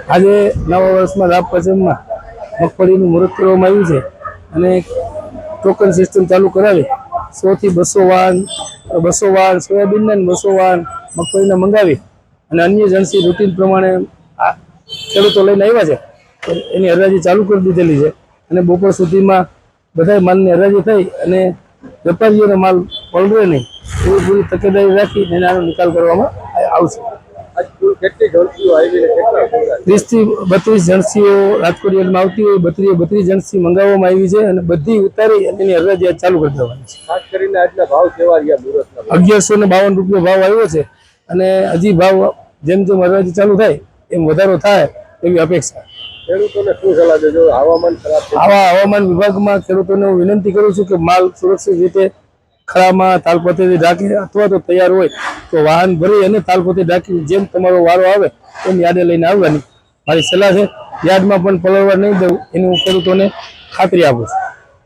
આજે નવા વર્ષમાં લાભ પંચમમાં મગફળીનું મુહૂર્ત કરવામાં આવ્યું છે અને ટોકન સિસ્ટમ ચાલુ કરાવી 100 થી 200 વાણ સોયાબીનના 200 વાણ મગફળીના મંગાવી અને અન્ય એજન્સી રૂટીન પ્રમાણે ખેડૂતો લઈને આવ્યા છે એની હરાજી ચાલુ કરી દીધેલી છે અને બપોર સુધીમાં બધા માલની હરાજી થઈ અને વેપારીઓનો માલ પલળે નહીં એવી પૂરી તકેદારી રાખી અને આનો નિકાલ કરવામાં આવશે। 30 થી 32 જણસીઓ રાજકોટ યાર્ડમાં આવતી હોય 32 જણસી મંગાવવામાં આવી છે અને બધી ઉતારી અને એની હરાજી ચાલુ કરી દેવાની છે। ખાસ કરીને આજના ભાવ કેવા રહ્યા મુહૂર્તના? 1152 રૂપિયા ભાવ આવ્યો છે અને હજી ભાવ જેમ જેમ હરાજી ચાલુ થાય એમ વધારો થાય એવી અપેક્ષા। ખેડૂતોને શું સલાહ દેજો? હવામાન ખરાબ છે, આવા હવામાન વિભાગમાં ખેડૂતોને હું વિનંતી કરું છું કે માલ સુરક્ષિત રીતે ખળામાં તાલપત્રીથી ઢાંકી અથવા તો તૈયાર હોય તો વાહન ભરી અને તાલપત્રી ઢાંકી જેમ તમારો વારો આવે એમ યાર્ડે લઈને આવવાની મારી સલાહ છે। યાર્ડમાં પણ પલળવા નહીં દઉં એની હું ખેડૂતોને ખાતરી આપું છું।